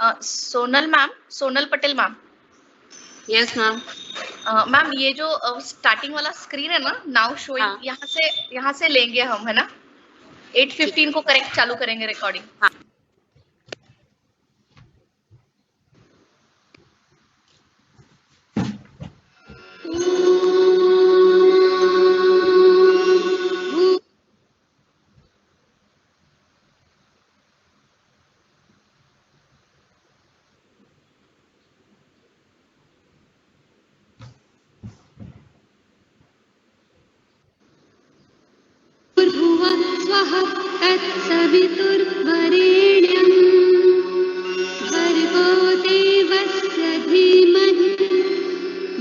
Sonal ma'am, Sonal Patel ma'am. Yes ma'am. Ma'am ये जो starting वाला स्क्रीन है ना, नाउ शोइंग, हाँ। यहाँ से लेंगे हम, है ना? 8:15 को करेक्ट चालू करेंगे रिकॉर्डिंग। हाँ। स्वः तत्सवितुर्वरेण्यं भर्गो देवस्य धीमहि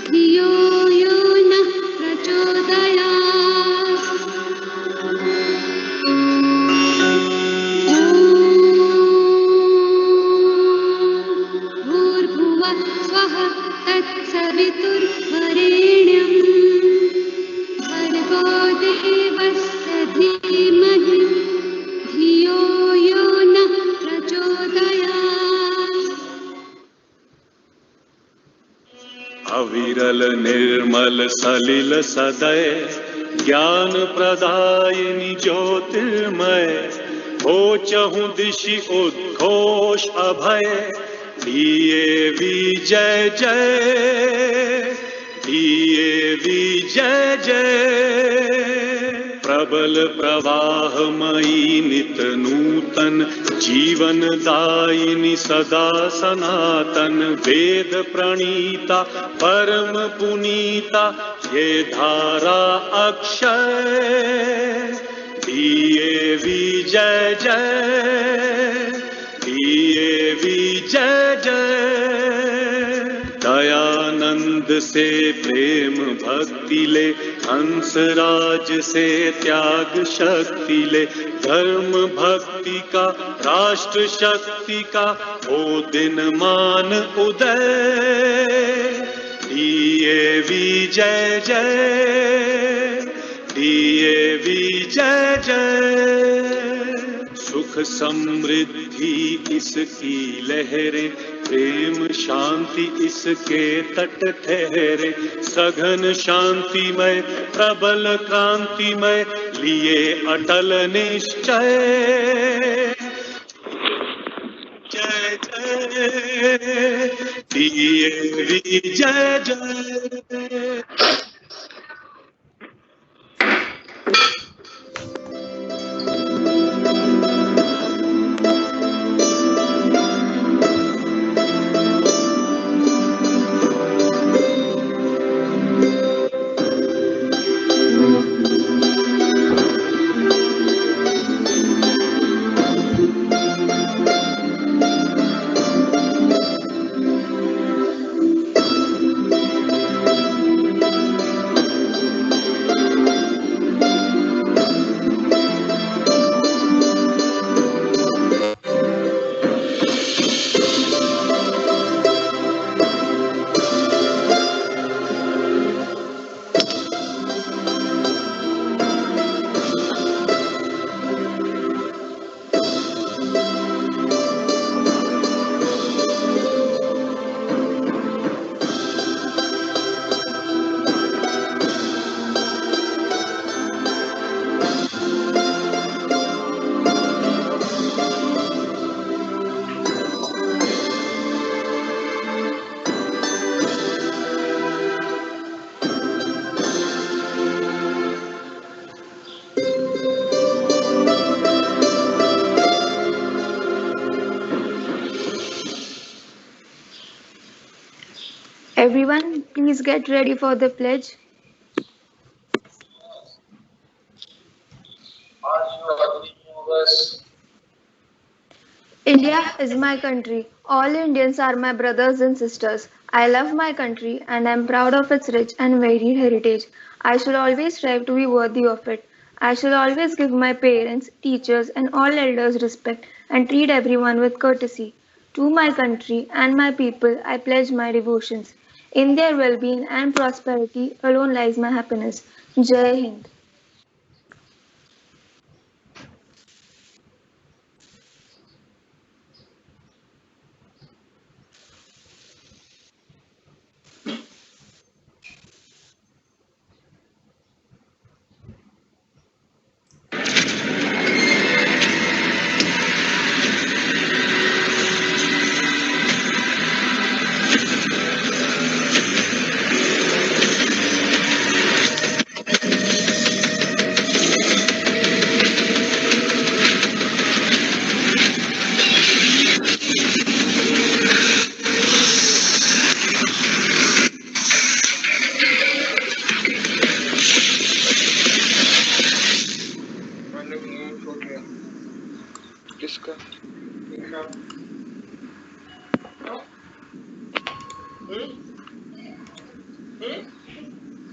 धियो यो नः प्रचोदयात्। भूर्भुवः स्वः तत्सवितुर्वरेण्यं भर्गो देवस्य धीमहि धियो यो नः प्रचोदयात्। अविरल निर्मल सलिल सदय ज्ञान प्रदायिनी ज्योतिर्मय हो चहु दिशि उद्घोष अभय दिए विजय जय दिए विजय जय प्रबल प्रवाहमयी नित नूतन जीवन दायिनी सदा सनातन वेद प्रणीता परम पुनीता ये धारा अक्षय दिए विजय जय दिए विजय जय दयानंद से प्रेम भक्ति ले हंसराज से त्याग शक्ति ले धर्म भक्ति का राष्ट्र शक्ति का हो दिन मान उदय दिए विजय जय दिए विजय जय सुख समृद्धि इसकी लहरें प्रेम शांति इसके तट ठहरे सघन शांतिमय प्रबल क्रांतिमय लिए अटल निश्चय जय जय दिए विजय जय। Everyone, please get ready for the pledge. India is my country. All Indians are my brothers and sisters. I love my country and I am proud of its rich and varied heritage. I shall always strive to be worthy of it. I shall always give my parents, teachers, and all elders respect and treat everyone with courtesy. To my country and my people, I pledge my devotions. In their well being and prosperity alone lies my happiness. Jai Hind.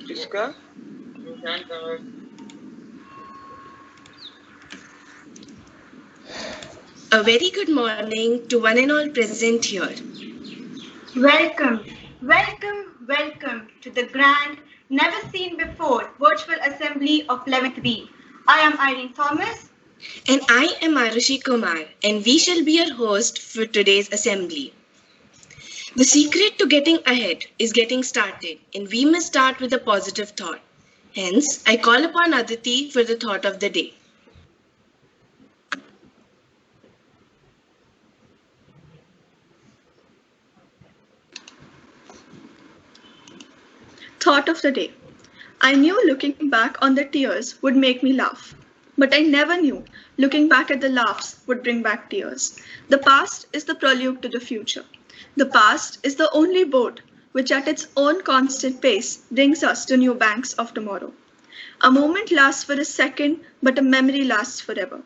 किसका? A very good morning to one and all present here. Welcome, welcome to the grand, never seen before virtual assembly of 11th B. I am Irene Thomas. And I am Arushi Kumar, and we shall be your host for today's assembly. The secret to getting ahead is getting started, and we must start with a positive thought. Hence, I call upon Aditi for the thought of the day. Thought of the day. I knew looking back on the tears would make me laugh. But I never knew looking back at the laughs would bring back tears. The past is the prelude to the future. The past is the only boat which at its own constant pace brings us to new banks of tomorrow. A moment lasts for a second, but a memory lasts forever.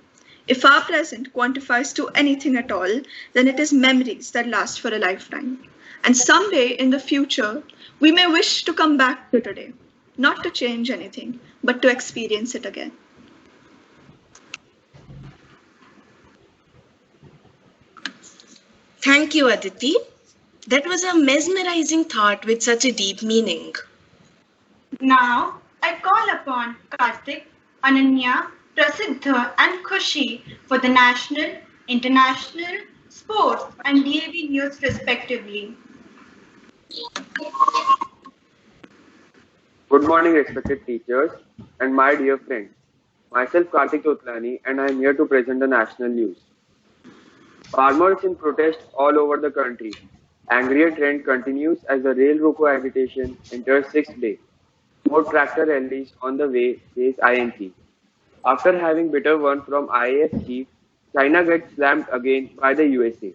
If our present quantifies to anything at all, then it is memories that last for a lifetime. And someday in the future, we may wish to come back to today, not to change anything, but to experience it again. Thank you, Aditi. That was a mesmerizing thought with such a deep meaning. Now I call upon Karthik, Ananya, Prasiddha and Khushi for the national, international, sports and DAV news respectively. Good morning, respected teachers and my dear friends. Myself Karthik Chotlani, and I am here to present the national news. Farmers in protest all over the country. Angrier trend continues as the rail roko agitation enters sixth day. More tractor rallies on the way, says INC. After having bitter one from IAS chief, China gets slammed again by the USA.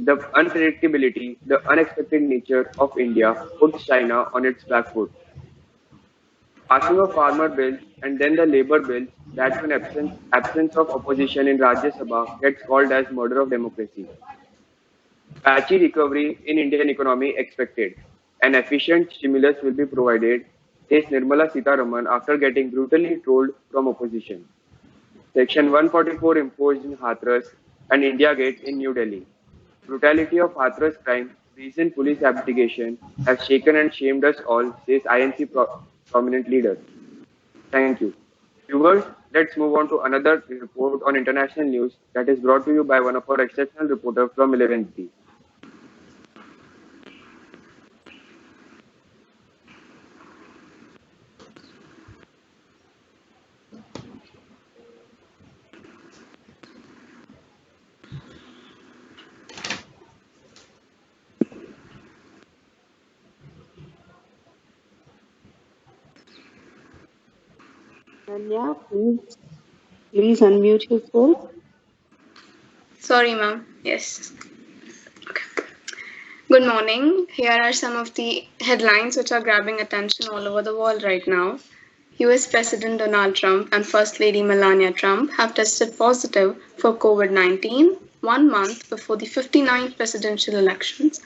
The unpredictability, the unexpected nature of India puts China on its back foot. Passing of farmer bills and then the labor bills that in absence of opposition in Rajya Sabha gets called as murder of democracy. Patchy recovery in Indian economy expected. An efficient stimulus will be provided, says Nirmala Sitharaman after getting brutally trolled from opposition. Section 144 imposed in Hathras and India Gate in New Delhi. Brutality of Hathras crime, recent police abdication has shaken and shamed us all, says INC prominent leader. Thank you. Viewers, let's move on to another report on international news that is brought to you by one of our exceptional reporters from 11th. Anya, please unmute yourself. Sorry, ma'am. Yes. Okay. Good morning. Here are some of the headlines which are grabbing attention all over the world right now. US President Donald Trump and First Lady Melania Trump have tested positive for COVID-19 1 month before the 59th presidential elections.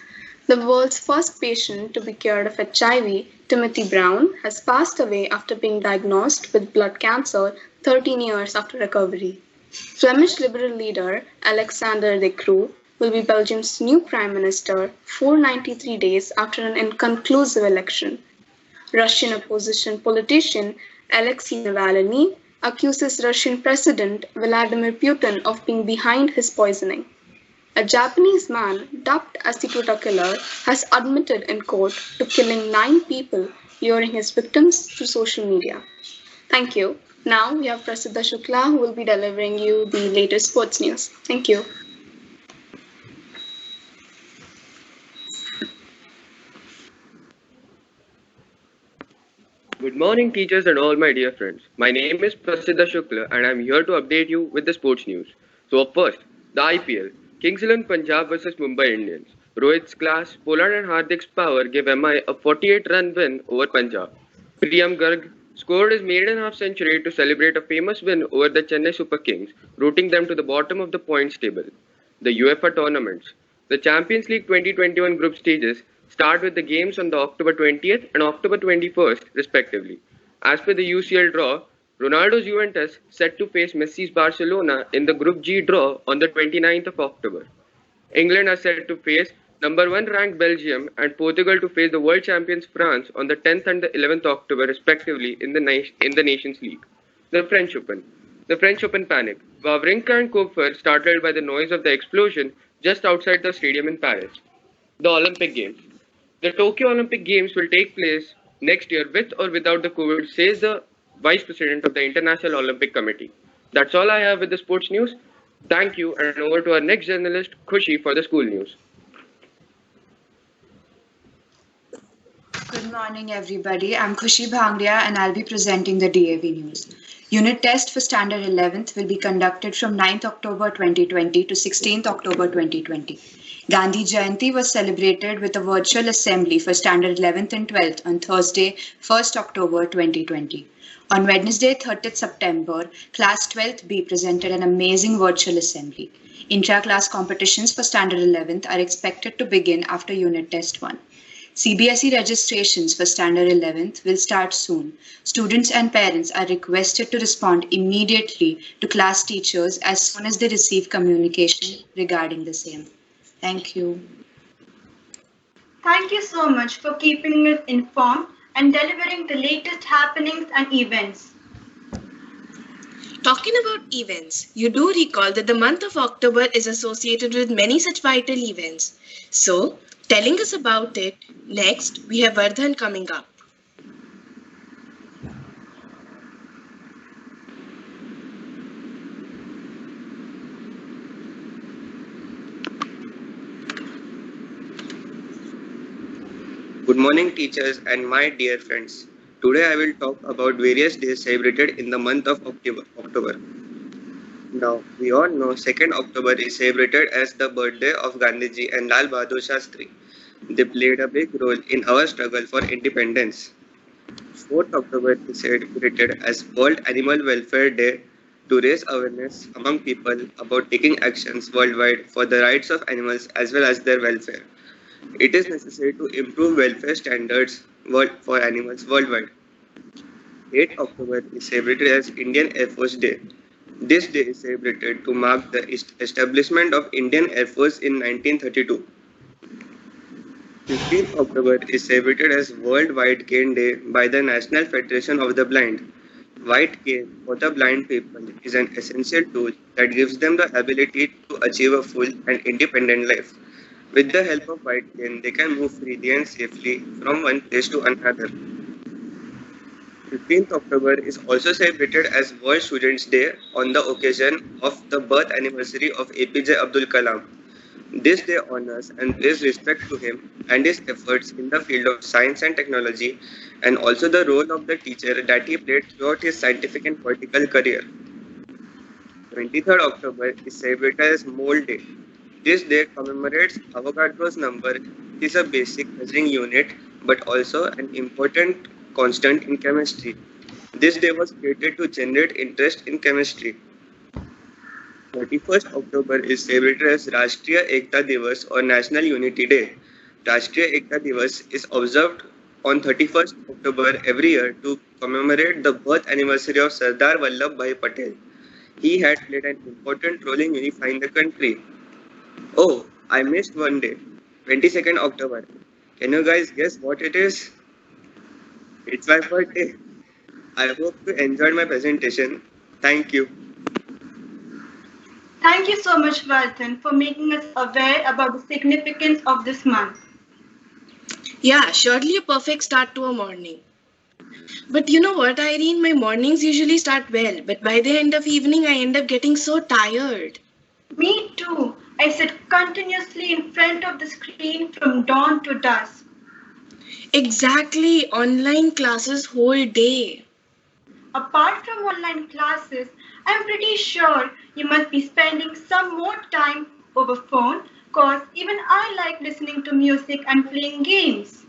The world's first patient to be cured of HIV, Timothy Brown, has passed away after being diagnosed with blood cancer 13 years after recovery. Flemish Liberal leader Alexander De Croo will be Belgium's new prime minister 493 days after an inconclusive election. Russian opposition politician Alexei Navalny accuses Russian President Vladimir Putin of being behind his poisoning. A Japanese man, dubbed as the Tuta Killer, has admitted in court to killing 9 people, luring his victims through social media. Thank you. Now we have Prasiddha Shukla who will be delivering you the latest sports news. Thank you. Good morning, teachers and all my dear friends. My name is Prasiddha Shukla and I am here to update you with the sports news. So up first, the IPL. Kings 11 Punjab vs Mumbai Indians. Rohit's class, Pollard and Hardik's power gave MI a 48-run win over Punjab. Priyam Garg scored his maiden half-century to celebrate a famous win over the Chennai Super Kings, rooting them to the bottom of the points table. the UEFA tournaments. The Champions League 2021 group stages start with the games on the October 20th and October 21st, respectively. As per the UCL draw, Ronaldo's Juventus set to face Messi's Barcelona in the Group G draw on the 29th of October. England are set to face number 1 ranked Belgium and Portugal to face the world champions France on the 10th and the 11th October, respectively, in the Nations League. The French Open. The French Open panic. Wawrinka and Koepfer startled by the noise of the explosion just outside the stadium in Paris. The Olympic Games. The Tokyo Olympic Games will take place next year with or without the COVID, says the Vice President of the International Olympic Committee. That's all I have with the sports news. Thank you, and over to our next journalist, Khushi, for the school news. Good morning, everybody. I'm Khushi Bhangria, and I'll be presenting the DAV news. Unit test for Standard 11th will be conducted from 9th October 2020 to 16th October 2020. Gandhi Jayanti was celebrated with a virtual assembly for Standard 11th and 12th on Thursday, 1st October 2020. On Wednesday, 30th September, Class 12th B presented an amazing virtual assembly. Intra-class competitions for Standard 11th are expected to begin after Unit Test 1. CBSE registrations for Standard 11th will start soon. Students and parents are requested to respond immediately to class teachers as soon as they receive communication regarding the same. Thank you. Thank you so much for keeping us informed and delivering the latest happenings and events. Talking about events, you do recall that the month of October is associated with many such vital events. So, telling us about it, next we have Vardhan coming up. Good morning, teachers and my dear friends. Today I will talk about various days celebrated in the month of October. Now, we all know 2nd October is celebrated as the birthday of Gandhiji and Lal Bahadur Shastri. They played a big role in our struggle for independence. 4th October is celebrated as World Animal Welfare Day to raise awareness among people about taking actions worldwide for the rights of animals as well as their welfare. It is necessary to improve welfare standards for animals worldwide. 8th October is celebrated as Indian Air Force Day. This day is celebrated to mark the establishment of Indian Air Force in 1932. 15th October is celebrated as World White Cane Day by the National Federation of the Blind. White cane for the blind people is an essential tool that gives them the ability to achieve a full and independent life. With the help of white cane, they can move freely and safely from one place to another. 15th October is also celebrated as World Students' Day on the occasion of the birth anniversary of APJ Abdul Kalam. This day honors and pays respect to him and his efforts in the field of science and technology, and also the role of the teacher that he played throughout his scientific and political career. 23rd October is celebrated as Mole Day. This day commemorates Avogadro's number. It is a basic measuring unit but also an important constant in chemistry. This day was created to generate interest in chemistry. 31st October is celebrated as Rashtriya Ekta Divas or National Unity Day. Rashtriya Ekta Divas is observed on 31st October every year to commemorate the birth anniversary of Sardar Vallabhbhai Patel. He had played an important role in unifying the country. Oh, I missed one day, 22nd October. Can you guys guess what it is? It's my birthday. I hope you enjoyed my presentation. Thank you. Thank you so much, Vardhan, for making us aware about the significance of this month. Yeah, surely a perfect start to a morning. But you know what, Irene? My mornings usually start well, but by the end of evening, I end up getting so tired. Me too. I sit continuously in front of the screen from dawn to dusk. Exactly, online classes whole day. Apart from online classes, I'm pretty sure you must be spending some more time over phone, cause even I like listening to music and playing games.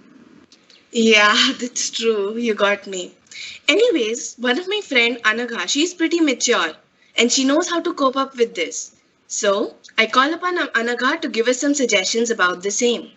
Yeah, that's true. You got me. Anyways, one of my friend Anagha, she's pretty mature and she knows how to cope up with this. So, I call upon Anagha to give us some suggestions about the same.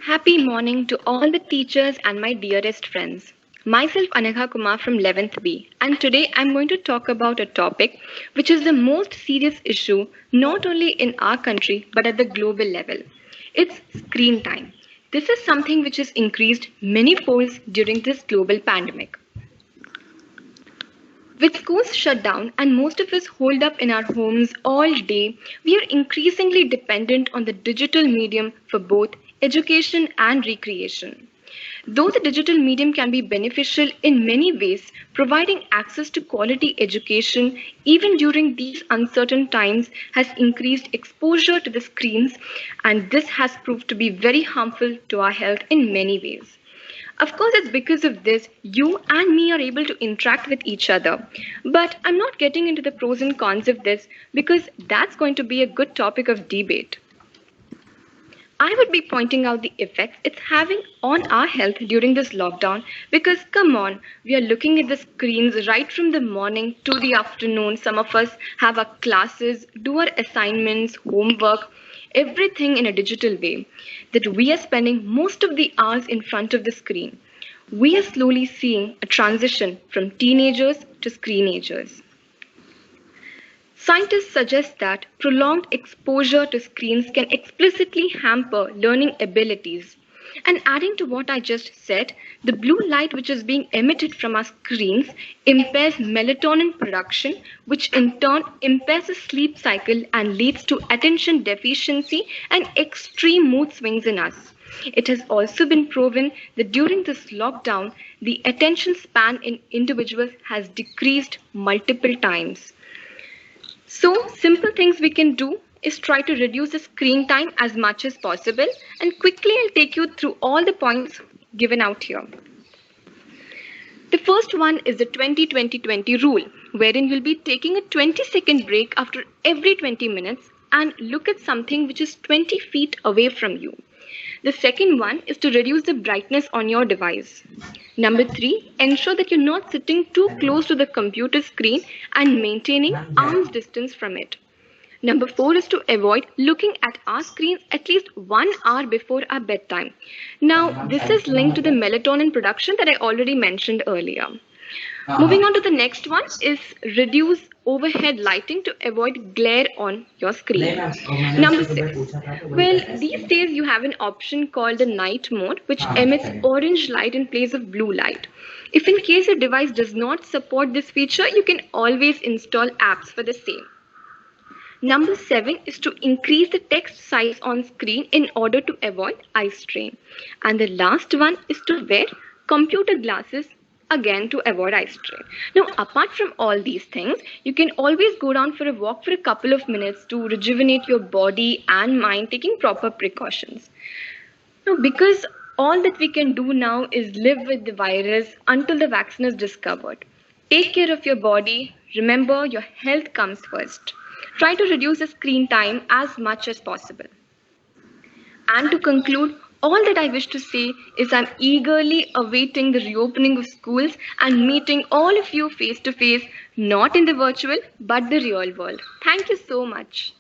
Happy morning to all the teachers and my dearest friends. Myself Anagha Kumar from 11th B, and today I'm going to talk about a topic which is the most serious issue not only in our country but at the global level. It's screen time. This is something which has increased many folds during this global pandemic. With schools shut down and most of us holed up in our homes all day, we are increasingly dependent on the digital medium for both education and recreation. Though the digital medium can be beneficial in many ways, providing access to quality education even during these uncertain times has increased exposure to the screens, and this has proved to be very harmful to our health in many ways. Of course, it's because of this you and me are able to interact with each other. But I'm not getting into the pros and cons of this because that's going to be a good topic of debate. I would be pointing out the effects it's having on our health during this lockdown because come on, we are looking at the screens right from the morning to the afternoon. Some of us have our classes, do our assignments, homework, everything in a digital way, that we are spending most of the hours in front of the screen. We are slowly seeing a transition from teenagers to screenagers. Scientists suggest that prolonged exposure to screens can explicitly hamper learning abilities. And adding to what I just said, the blue light which is being emitted from our screens impairs melatonin production, which in turn impairs the sleep cycle and leads to attention deficiency and extreme mood swings in us. It has also been proven that during this lockdown, the attention span in individuals has decreased multiple times. So, simple things we can do is try to reduce the screen time as much as possible, and quickly I'll take you through all the points given out here. The first one is the 20-20-20 rule, wherein you'll be taking a 20-second break after every 20 minutes and look at something which is 20 feet away from you. The second one is to reduce the brightness on your device. Number 3, ensure that you're not sitting too close to the computer screen and maintaining arm's distance from it. Number 4 is to avoid looking at our screens at least 1 hour before our bedtime. Now, this is linked to the melatonin production that I already mentioned earlier. Moving on to the next one is reduce overhead lighting to avoid glare on your screen. Number 6. Well, these days you have an option called the night mode, which emits orange light in place of blue light. If in case your device does not support this feature, you can always install apps for the same. Number 7 is to increase the text size on screen in order to avoid eye strain. And the last one is to wear computer glasses, again to avoid eye strain. Now, apart from all these things, you can always go down for a walk for a couple of minutes to rejuvenate your body and mind, taking proper precautions. Now, because all that we can do now is live with the virus until the vaccine is discovered. Take care of your body. Remember, your health comes first. Try to reduce the screen time as much as possible. And to conclude, all that I wish to say is I'm eagerly awaiting the reopening of schools and meeting all of you face to face, not in the virtual, but the real world. Thank you so much.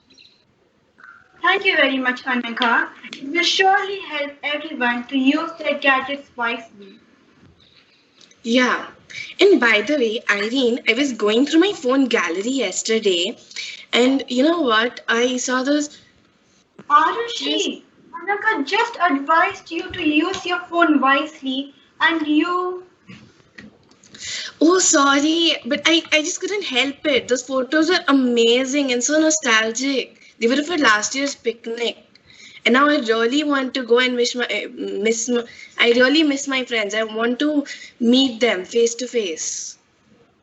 Thank you very much, Anagha. It will surely help everyone to use their gadgets wisely. Yeah. And by the way, Irene, I was going through my phone gallery yesterday, and you know what? I saw those. Arushi, Anagha just advised you to use your phone wisely, and you. Oh, sorry, but I just couldn't help it. Those photos are amazing and so nostalgic. They were for last year's picnic. And now I really want to go and I really miss my friends. I want to meet them face to face.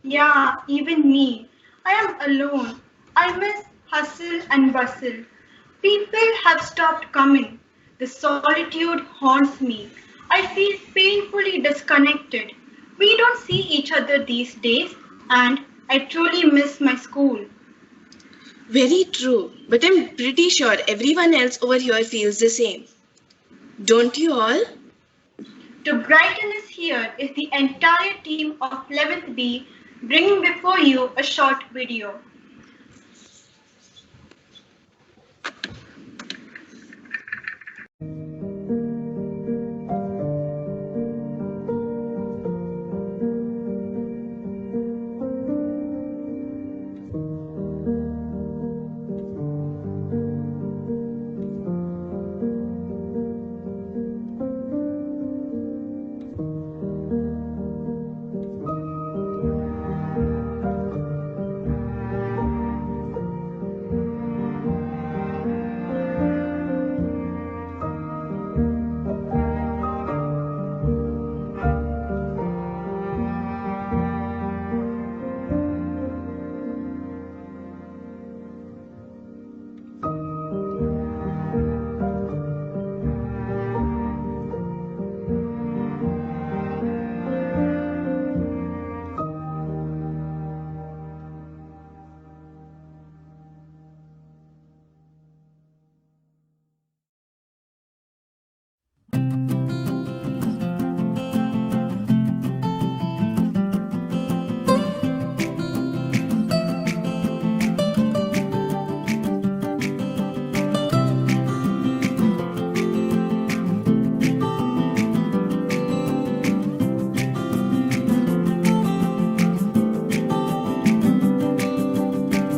Yeah, even me. I am alone. I miss hustle and bustle. People have stopped coming. The solitude haunts me. I feel painfully disconnected. We don't see each other these days, and I truly miss my school. Very true, but I'm pretty sure everyone else over here feels the same. Don't you all? To brighten us here is the entire team of 11th B bringing before you a short video.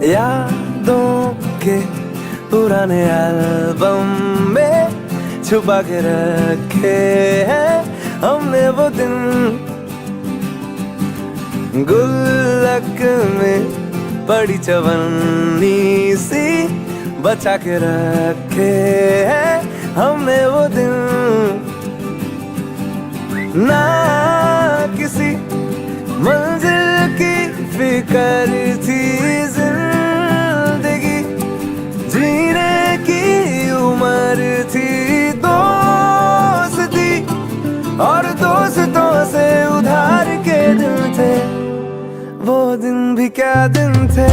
यादों के पुराने album में छुपा के रखे हैं हमने वो दिन, गुल्लक में पड़ी चवन्नी सी बचा के रखे हैं हमने वो दिन। ना किसी मंजिल की फिक्र थी, जिंदगी जीने की उम्र थी, दोस्ती और दोस्तों से उधार के दिन थे, वो दिन भी क्या दिन थे।